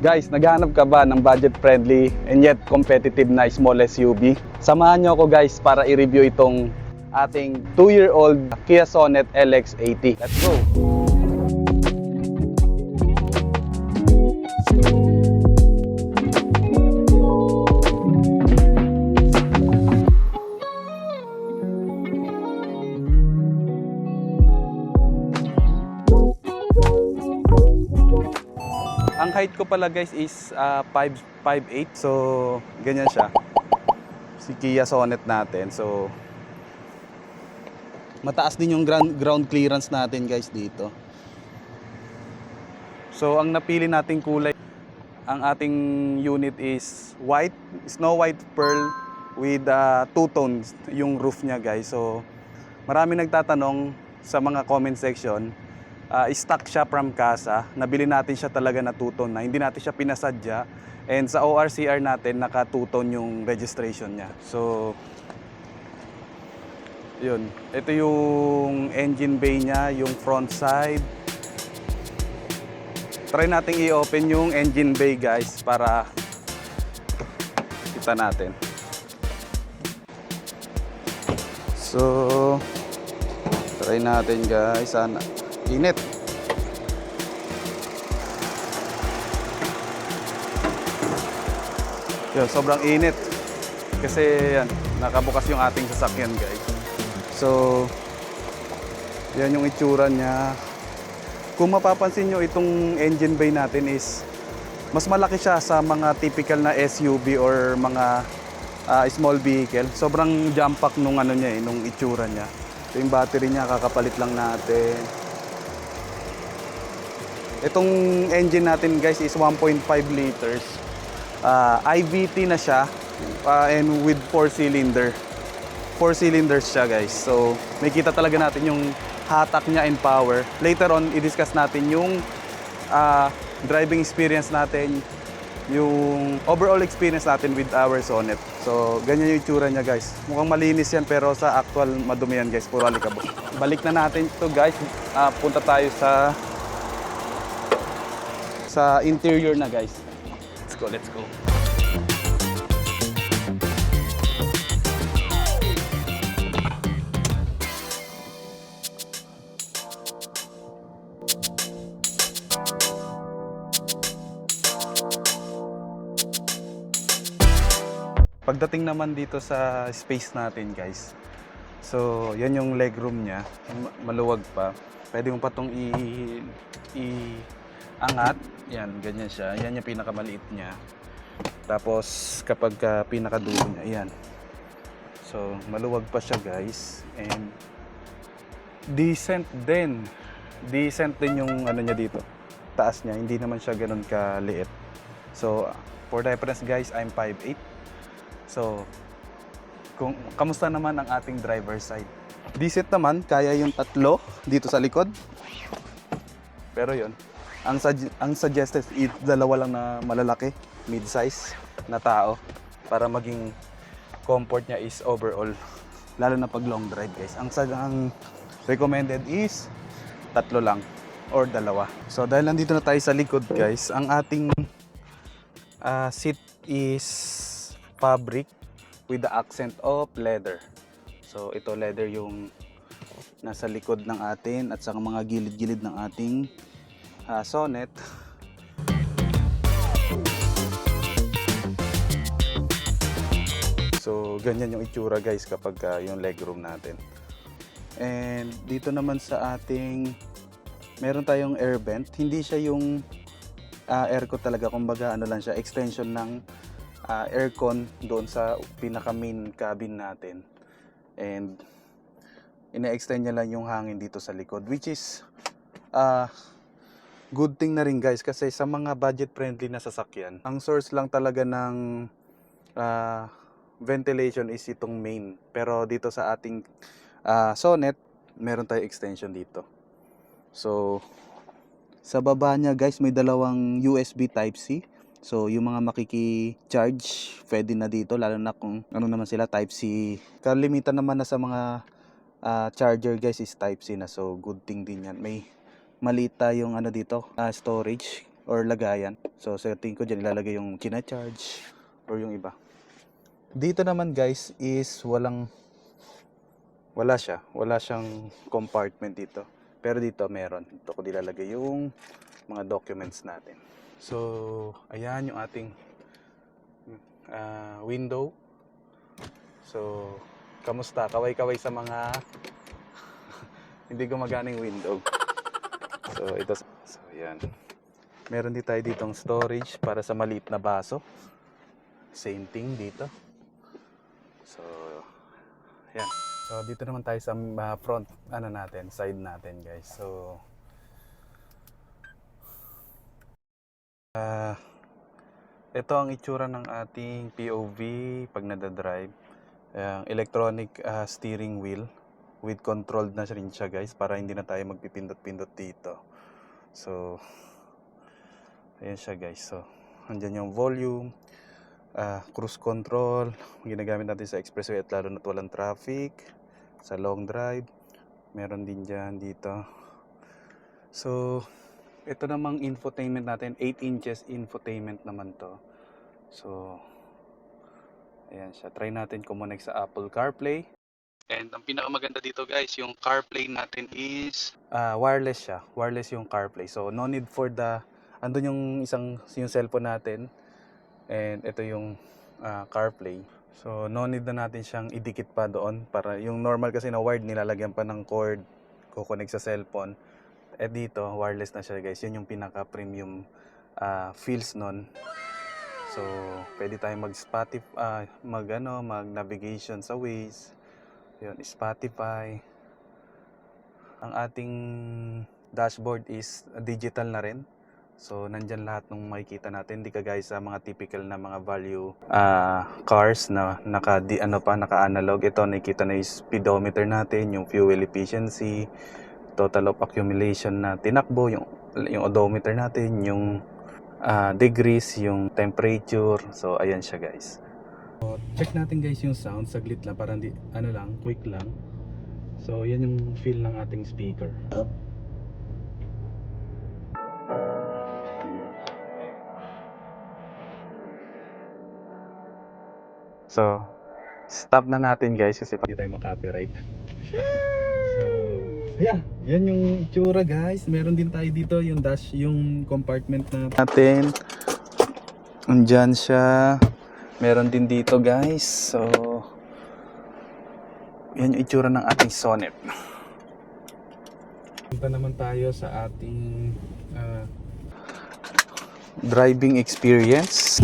Guys, naghahanap ka ba ng budget-friendly and yet competitive na small SUV? Samahan nyo ako guys para i-review itong ating 2-year-old Kia Sonet LX80. Let's go! Ang height ko pala guys is 5'8", so ganyan siya. Si Kia Sonet natin. So mataas din yung ground clearance natin guys dito. So ang napili nating kulay, ang ating unit is white, snow white pearl with two tones yung roof niya guys. So marami nagtatanong sa mga comment section, stock siya from Casa. Nabili natin siya talaga na two-tone na. Hindi natin siya pinasadya. And sa ORCR natin, naka two-tone yung registration niya. So, yun. Ito yung engine bay niya, yung front side. Try natin i-open yung engine bay guys para kita natin. So, try natin guys. Sana. Init. Yun, sobrang init. Kasi yan, nakabukas yung ating sasakyan guys. So, yan yung itsura niya. Kung mapapansin nyo, itong engine bay natin is mas malaki siya sa mga typical na SUV or mga small vehicle. Sobrang jump pack nung ano niya nung itsura niya. So, yung battery niya, kakapalit lang natin. Itong engine natin guys is 1.5 liters. IVT na siya and with 4 cylinder. 4 cylinders siya guys. So may kita talaga natin yung hatak niya and power. Later on i-discuss natin yung driving experience natin, yung overall experience natin with our Sonet. So ganyan yung itsura niya guys. Mukhang malinis yan pero sa actual madumi yan guys. Puro alikabok. Balik na natin ito guys. Punta tayo sa interior na guys. Let's go, let's go. Pagdating naman dito sa space natin guys. So, yan yung legroom niya. Maluwag pa. Pwede mo pa itong angat, yan, ganyan siya. Yan yung pinakamaliit niya. Tapos kapag pinakadulo niya, yan. So, maluwag pa siya guys. And decent din. Decent din yung ano niya dito. Taas niya, hindi naman siya ganun kaliit. So, for reference guys, I'm 5'8". So, kamusta naman ang ating driver side? Decent naman, kaya yung tatlo dito sa likod. Pero yun. Ang suggested is dalawa lang na malalaki, mid-size na tao para maging comfort niya is overall, lalo na pag long drive guys. Ang recommended is tatlo lang or dalawa. So dahil nandito na tayo sa likod guys, ang ating seat is fabric with the accent of leather. So ito leather yung nasa likod ng atin at sa mga gilid-gilid ng ating Sonet. So ganyan yung itsura guys kapag yung legroom natin. And dito naman sa ating meron tayong air vent. Hindi siya yung aircon talaga, kumbaga ano lang siya, extension ng aircon doon sa pinaka main cabin natin. And ina-extend niya lang yung hangin dito sa likod, which is good thing na rin guys, kasi sa mga budget friendly na sasakyan, ang source lang talaga ng ventilation is itong main. Pero dito sa ating Sonet, meron tayong extension dito. So sa baba niya guys, may dalawang USB Type-C. So yung mga makiki-charge, pwede na dito, lalo na kung ano naman sila, Type-C. Kalimitan naman na sa mga charger guys is Type-C na. So good thing din yan. May maliit tayong ano dito, storage. or lagayan. So sa tingin ko dyan ilalagay yung charge or yung iba. Dito naman guys is wala siyang compartment dito. Pero dito meron. Dito ko nilalagay yung mga documents natin. So ayan yung ating window. So kamusta? Kaway-kaway sa mga hindi gumagana yung window. So ayan. Meron din tayo ditong storage para sa maliit na baso. Same thing dito. So ayan. So dito naman tayo sa front side natin guys. So ito ang itsura ng ating POV pag nada-drive. Electronic steering wheel with controlled na rin siya guys para hindi na tayo magpipindot-pindot dito. So ayan siya guys. So andyan yung volume, cruise control, ginagamit natin sa expressway at lalo na't walang traffic, sa long drive, meron din dyan dito. So ito namang infotainment natin, 8 inches infotainment naman to. So ayan siya, try natin connect sa Apple CarPlay. And ang pinakamaganda dito guys, yung CarPlay natin is wireless siya, wireless yung CarPlay. So no need for andun yung cellphone natin, and ito yung CarPlay. So no need na natin siyang idikit pa doon, para yung normal kasi na wired nilalagyan pa ng cord, kukonek sa cellphone. Dito wireless na siya guys. Yun yung pinaka premium feels nun. So pwede tayong mag Spotify, mag navigation sa Waze. Yun, Spotify. Ang ating dashboard is digital na rin. So nandyan lahat ng makikita natin, hindi kagaya sa mga typical na mga value cars na naka-analog. Ito nakikita na yung speedometer natin, yung fuel efficiency, total of accumulation na tinakbo, yung odometer natin, yung degrees, yung temperature. So ayan siya guys. So, check natin guys yung sound, saglit lang para hindi quick lang. So yan yung feel ng ating speaker. So stop na natin guys kasi hindi tayo ma-copyright. So yeah, yan yung itsura guys. Meron din tayo dito yung dash, yung compartment natin. Andyan siya. Meron din dito guys. So yan yung itsura ng ating Sonet. Punta naman tayo sa ating driving experience.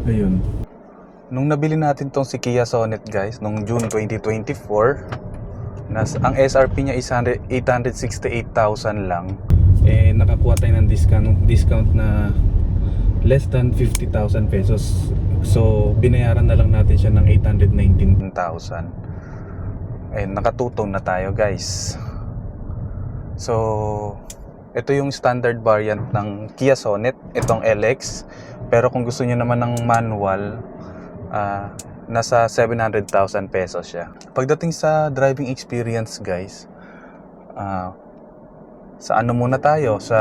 Ayun. Nung nabili natin tong si Kia Sonet guys, nung June 2024, ang SRP niya is 868,000 lang. Nakakuha tayo ng discount na less than 50,000 pesos. So binayaran na lang natin siya ng 819,000. Nakatutong na tayo guys. So ito yung standard variant ng Kia Sonet, itong LX. Pero kung gusto niyo naman ng manual, nasa 700,000 pesos siya. Pagdating sa driving experience guys, sa muna tayo, sa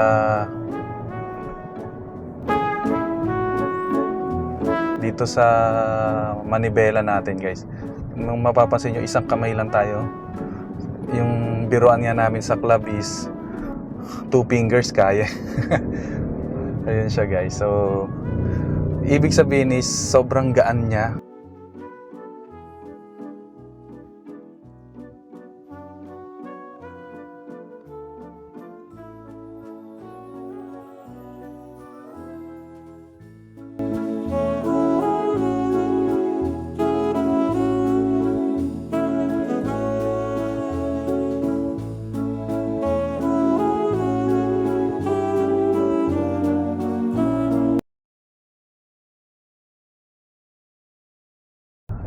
dito sa manibela natin guys. Nung mapapansin nyo, isang kamay lang tayo. Yung biruan nga namin sa club is 2 fingers kaya. Ayun siya guys. So ibig sabihin is sobrang gaan niya.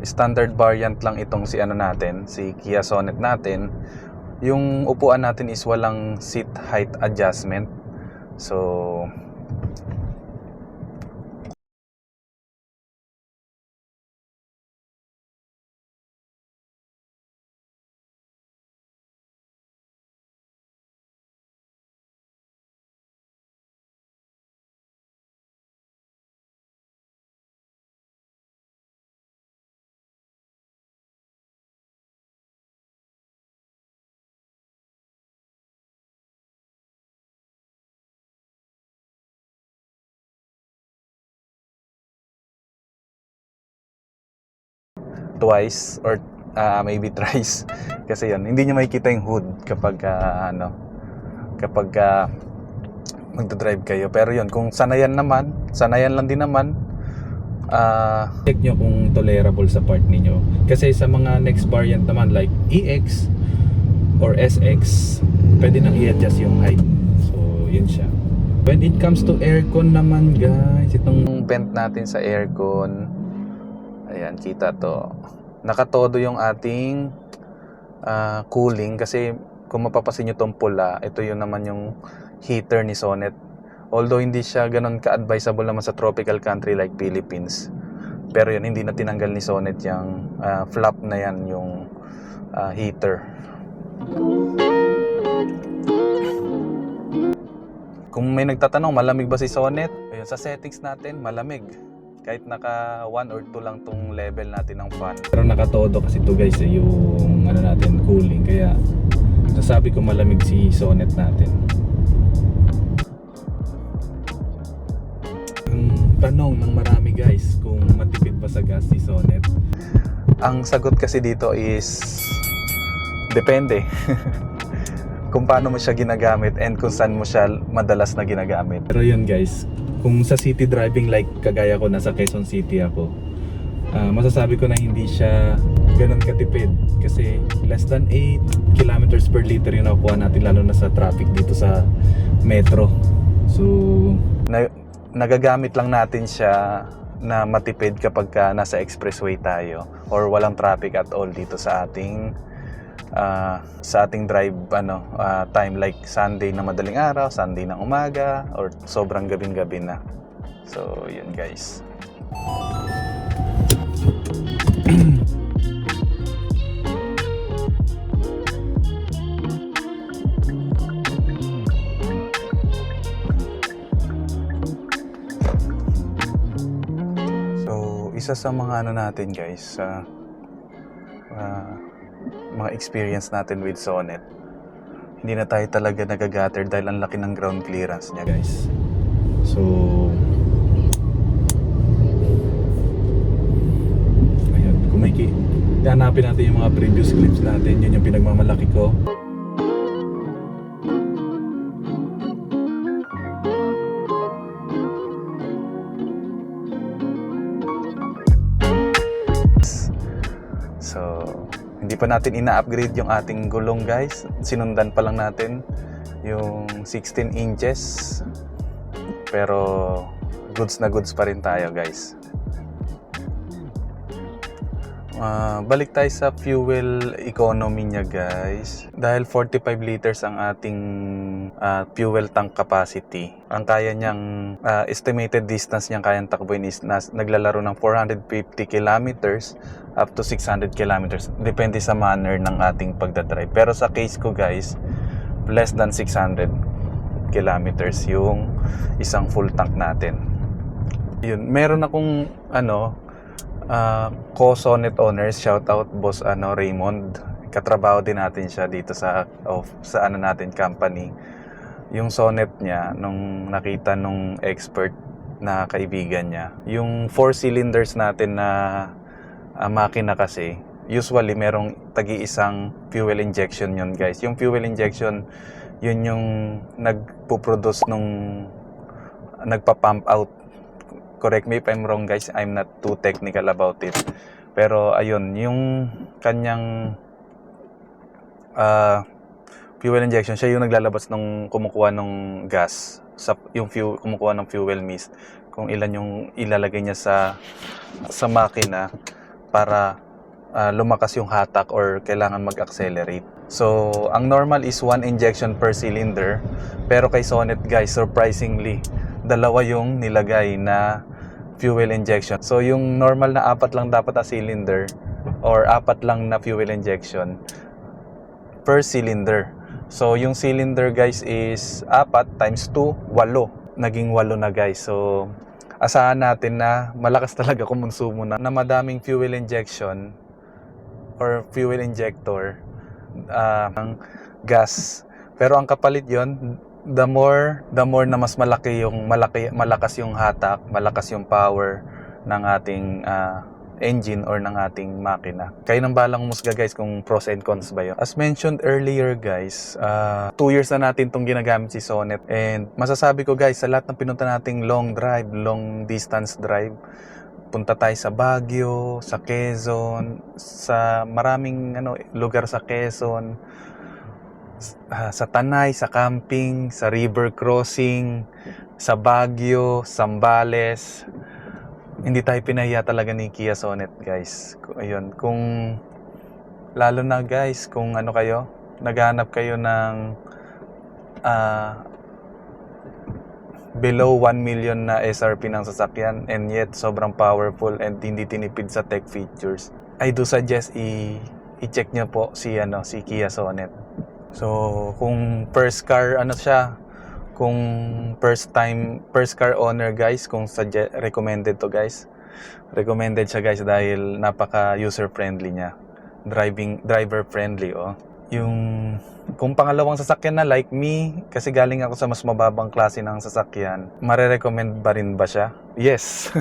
Standard variant lang itong si Kia Sonet natin. Yung upuan natin is walang seat height adjustment. So twice or maybe thrice. Kasi yun, hindi niya makikita yung hood kapag magdadrive kayo. Pero yun, kung sanayan lang din naman, check nyo kung tolerable sa part ninyo. Kasi sa mga next variant naman like EX or SX, pwede nang i-adjust yung height. So yun siya. When it comes to aircon naman guys, itong vent natin sa aircon, ayan, kita to, nakatodo yung ating cooling. Kasi kung mapapasin nyo tong pula, ito yun naman yung heater ni Sonet. Although hindi siya ganun ka-advisable naman sa tropical country like Philippines, pero yun, hindi na tinanggal ni Sonet yung flap na yan, yung heater. Kung may nagtatanong, malamig ba si Sonet? Ayun, sa settings natin, malamig. Kahit naka 1 or 2 lang tong level natin ng fan. Pero nakatodo kasi to guys, yung natin, cooling. Kaya nasabi ko malamig si Sonet natin. Ang tanong ng marami guys, kung matipid ba sa gas si Sonet. Ang sagot kasi dito is depende. Kung paano mo siya ginagamit and kung saan mo siya madalas na ginagamit. Pero yun guys, kung sa city driving like kagaya ko, nasa Quezon City ako, masasabi ko na hindi siya ganun katipid. Kasi less than 8 kilometers per liter yung nakukuha natin, lalo na sa traffic dito sa metro. So nagagamit lang natin siya na matipid kapag nasa expressway tayo or walang traffic at all dito sa ating drive time, like Sunday na madaling araw, Sunday ng umaga, or sobrang gabing-gabi na. So yun guys. So isa sa mga natin guys, mga experience natin with Sonet, hindi na tayo talaga nagagatter dahil ang laki ng ground clearance niya guys. So ayun, kung may hanapin natin yung mga previous clips natin, yun yung pinagmamalaki ko. So hindi pa natin ina-upgrade yung ating gulong guys. Sinundan pa lang natin yung 16 inches. Pero goods na goods pa rin tayo guys. Balik tayo sa fuel economy niya guys. Dahil 45 liters ang ating fuel tank capacity, ang kaya niyang estimated distance niyang kayang takbuhin is naglalaro ng 450 kilometers up to 600 kilometers. Depende sa manner ng ating pagdadrive. Pero sa case ko guys, less than 600 kilometers yung isang full tank natin. Yun, meron akong co-Sonet owners, shout out boss Raymond. Katrabaho din natin siya dito sa natin company. Yung Sonet niya, nung nakita nung expert na kaibigan niya, yung 4 cylinders natin na makina kasi, usually merong tagi-isang fuel injection yun guys. Yung fuel injection, yun yung nagpo-produce nagpa-pump out. Correct me if I'm wrong guys, I'm not too technical about it. Pero ayun, yung kanyang fuel injection, siya yung naglalabas kumukuha ng gas, kumukuha ng fuel mist, kung ilan yung ilalagay niya sa makina para lumakas yung hatak or kailangan mag-accelerate. So, ang normal is 1 injection per cylinder. Pero kay Sonet guys, surprisingly, 2 yung nilagay na fuel injection. So, yung normal na 4 lang dapat na cylinder or 4 lang na fuel injection per cylinder. So, yung cylinder guys is 4 times 2, 8. Naging 8 na guys. So, asahan natin na malakas talaga kumonsumo na madaming fuel injection or fuel injector ng gas. Pero ang kapalit yon, the more na mas malakas yung hatak, malakas yung power ng ating engine or ng ating makina. Kayo nang balang umusga guys kung pros and cons ba yun. As mentioned earlier guys, 2 years na natin itong ginagamit si Sonet, and masasabi ko guys, sa lahat ng pinunta nating long drive, long distance drive, punta tayo sa Baguio, sa Quezon, sa maraming lugar sa Quezon, sa Tanay, sa camping, sa river crossing, sa Baguio, Zambales. Hindi tayo pinahiya talaga ni Kia Sonet guys. Ayun, kung lalo na guys, kung kayo, naghahanap kayo ng below 1 million na SRP ng sasakyan and yet sobrang powerful and hindi tinipid sa tech features, I do suggest i-check nyo po si Kia Sonet. So kung first car kung first car owner guys, kung recommended to guys. Recommended siya guys dahil napaka user friendly niya. Driver friendly kung pangalawang sasakyan na like me, kasi galing ako sa mas mababang klase ng sasakyan, mare-recommend ba rin ba siya? Yes.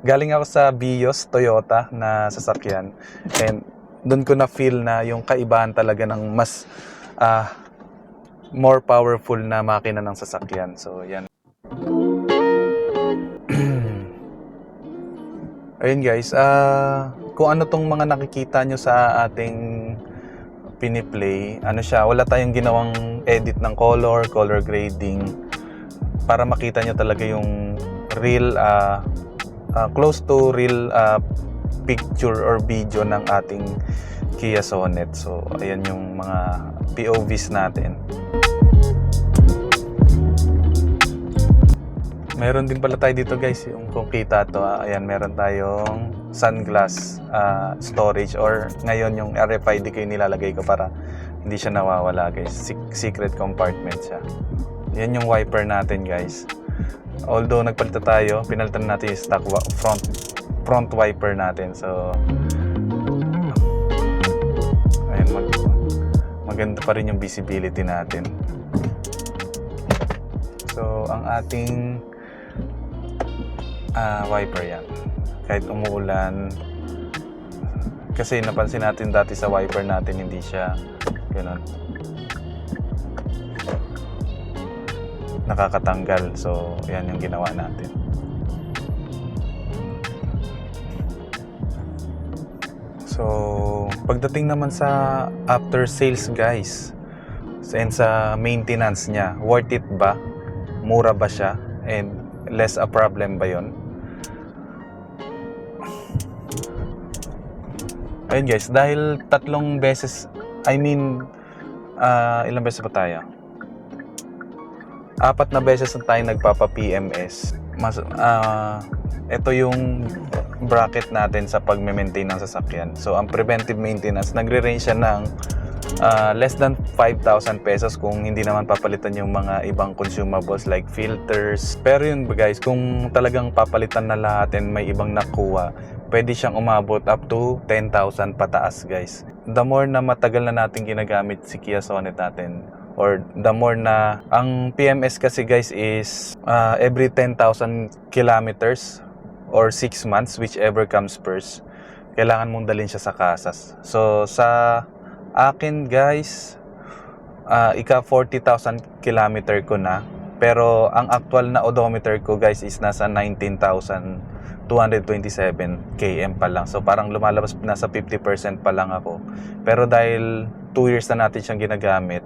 Galing ako sa Vios Toyota na sasakyan, and doon ko na feel na yung kaibahan talaga ng mas more powerful na makina ng sasakyan. So yan. Ayun guys, kung ano tong mga nakikita nyo sa ating piniplay, wala tayong ginawang edit ng color grading, para makita nyo talaga yung real, close to real picture or video ng ating Kia Sonet. So ayan yung mga POVs natin. Meron din pala tayo dito guys, yung kung kita to, ayan, meron tayong sunglass storage, or ngayon yung RFID ko yung nilalagay ko para hindi siya nawawala guys. Secret compartment siya. Yan yung wiper natin guys. Although nagpalitan tayo, pinalitan natin yung stock front wiper natin. So ayan, maganda pa rin yung visibility natin. So ang ating wiper yan, kahit umuulan, kasi napansin natin dati sa wiper natin hindi siya ganun nakakatanggal. So yan yung ginawa natin. So pagdating naman sa after sales guys, and sa maintenance niya, worth it ba? Mura ba siya? And less a problem ba yon? Ayun guys, dahil tatlong beses, ilang beses pa tayo? 4 na beses na tayo nagpapa-PMS. Ito yung bracket natin sa pag-maintain ng sasakyan. So ang preventive maintenance, nagre-range siya ng less than 5,000 pesos kung hindi naman papalitan yung mga ibang consumables like filters. Pero yun guys, kung talagang papalitan na lahat and may ibang nakuha, pwede siyang umabot up to 10,000 pataas guys. The more na matagal na natin ginagamit si Kia Sonet natin, or the more na ang PMS kasi guys is every 10,000 kilometers or 6 months, whichever comes first, kailangan mong dalhin siya sa kasas. So sa akin guys, ika 40,000 kilometer ko na, pero ang actual na odometer ko guys is nasa 19,227 km pa lang. So parang lumalabas, nasa 50% pa lang ako. Pero dahil 2 years na natin siyang ginagamit,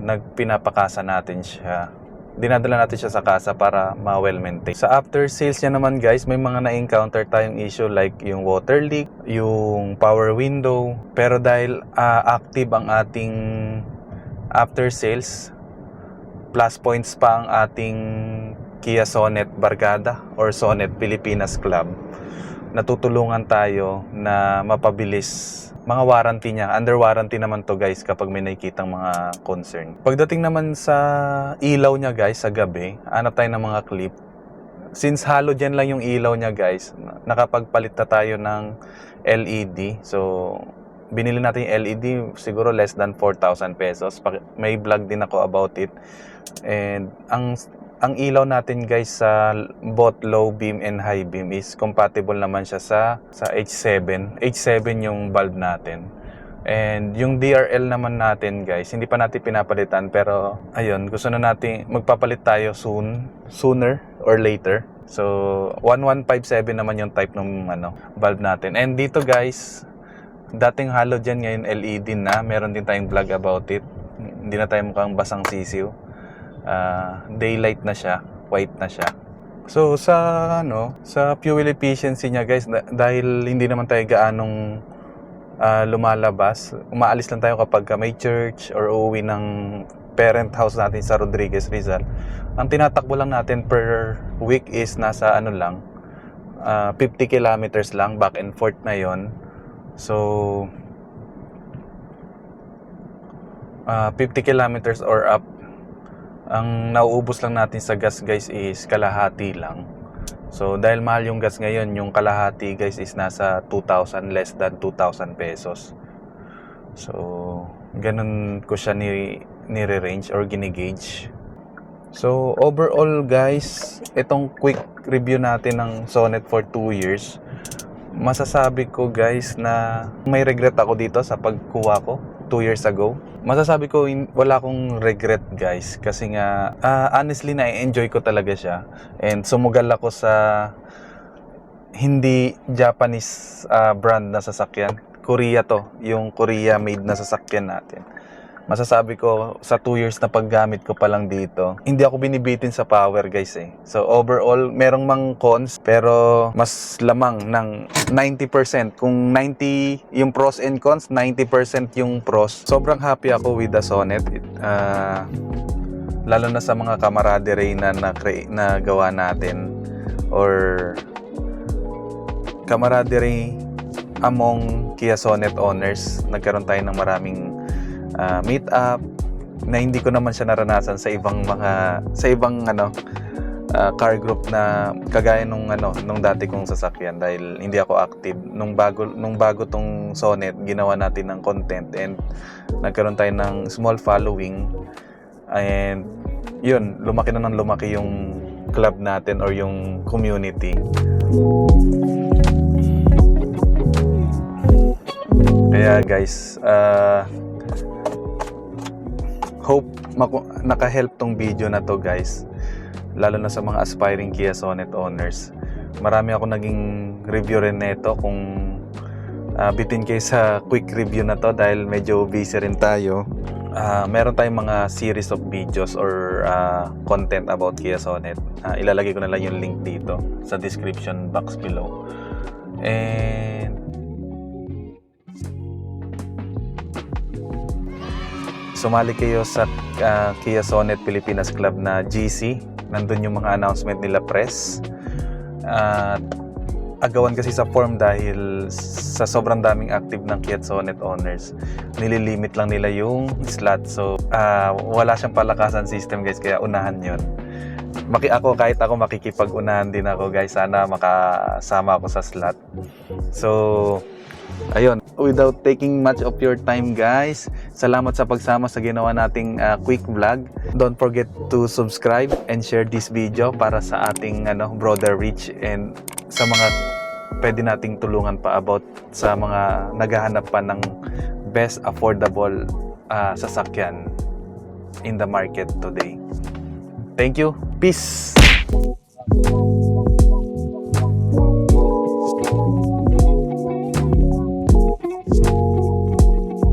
nagpinapakasa natin siya. Dinadala natin siya sa kasa para ma-well maintain. Sa after sales niya naman guys, may mga na-encounter tayong issue like yung water leak, yung power window. Pero dahil active ang ating after sales, plus points pa ang ating Kia Sonet Barkada or Sonet Pilipinas Club, natutulungan tayo na mapabilis mga warranty niya. Under warranty naman to guys kapag may nakikitang mga concern. Pagdating naman sa ilaw niya guys sa gabi, hanap tayo ng mga clip. Since halogen lang yung ilaw niya guys, nakapagpalit na tayo ng LED. So binili natin yung LED, siguro less than 4,000 pesos. May vlog din ako about it. And ang ang ilaw natin guys sa both low beam and high beam is compatible naman siya sa H7. H7 yung bulb natin. And yung DRL naman natin guys, hindi pa natin pinapalitan, pero ayun, gusto na natin magpapalit tayo sooner or later. So 1157 naman yung type ng bulb natin. And dito guys, dating halogen, ngayon LED na. Meron din tayong vlog about it. Hindi na tayo mukhang basang sisiw. Daylight na siya, white na siya. So sa fuel efficiency niya guys, dahil hindi naman tayo gaanong lumalabas, umaalis lang tayo kapag may church or uuwi ng parent house natin sa Rodriguez, Rizal. Ang tinatakbo lang natin per week is nasa 50 kilometers lang, back and forth na yon. So 50 kilometers or up. Ang nauubos lang natin sa gas guys is kalahati lang. So dahil mahal yung gas ngayon, yung kalahati guys is nasa 2,000, less than 2,000 pesos. So ganun ko siya nire-range or gine-gauge. So overall guys, itong quick review natin ng Sonet for 2 years, masasabi ko guys na may regret ako dito sa pagkuha ko 2 years ago. Masasabi ko wala akong regret guys, kasi nga honestly na-enjoy ko talaga siya. And sumugal ako sa hindi Japanese brand na sasakyan. Korea to, yung Korea made na sasakyan natin. Masasabi ko sa 2 years na paggamit ko pa lang dito, hindi ako binibitin sa power guys eh. So overall, merong mang cons, pero mas lamang ng 90%. Kung 90 yung pros and cons, 90% yung pros. Sobrang happy ako with the Sonet. Lalo na sa mga camaraderie na gawa natin, or camaraderie among Kia Sonet owners. Nagkaroon tayo ng maraming meet up na hindi ko naman siya naranasan sa ibang car group na kagaya nung dati kong sasakyan, dahil hindi ako active nung bago tong Sonet. Ginawa natin ng content and nagkaroon tayo ng small following, and yun, lumaki na ng lumaki yung club natin or yung community. Kaya guys, hope naka-help tong video na to guys, lalo na sa mga aspiring Kia Sonet owners. Marami ako naging review rin nito. Kung bitin kayo sa quick review na to dahil medyo busy rin tayo, meron tayong mga series of videos or content about Kia Sonet. Ilalagay ko na lang yung link dito sa description box below. And sumali kayo sa Kia Sonet Pilipinas Club na GC. Nandun yung mga announcement nila press. Agawan kasi sa form dahil sa sobrang daming active ng Kia Sonet owners. Nililimit lang nila yung slot. So wala siyang palakasan system guys, kaya unahan yun. Kahit ako makikipag-unahan din ako guys. Sana makasama ako sa slot. So ayun, without taking much of your time guys, salamat sa pagsama sa ginawa nating quick vlog. Don't forget to subscribe and share this video para sa ating broader reach, and sa mga pwede nating tulungan pa about sa mga naghahanap pa ng best affordable sasakyan in the market today. Thank you. Peace.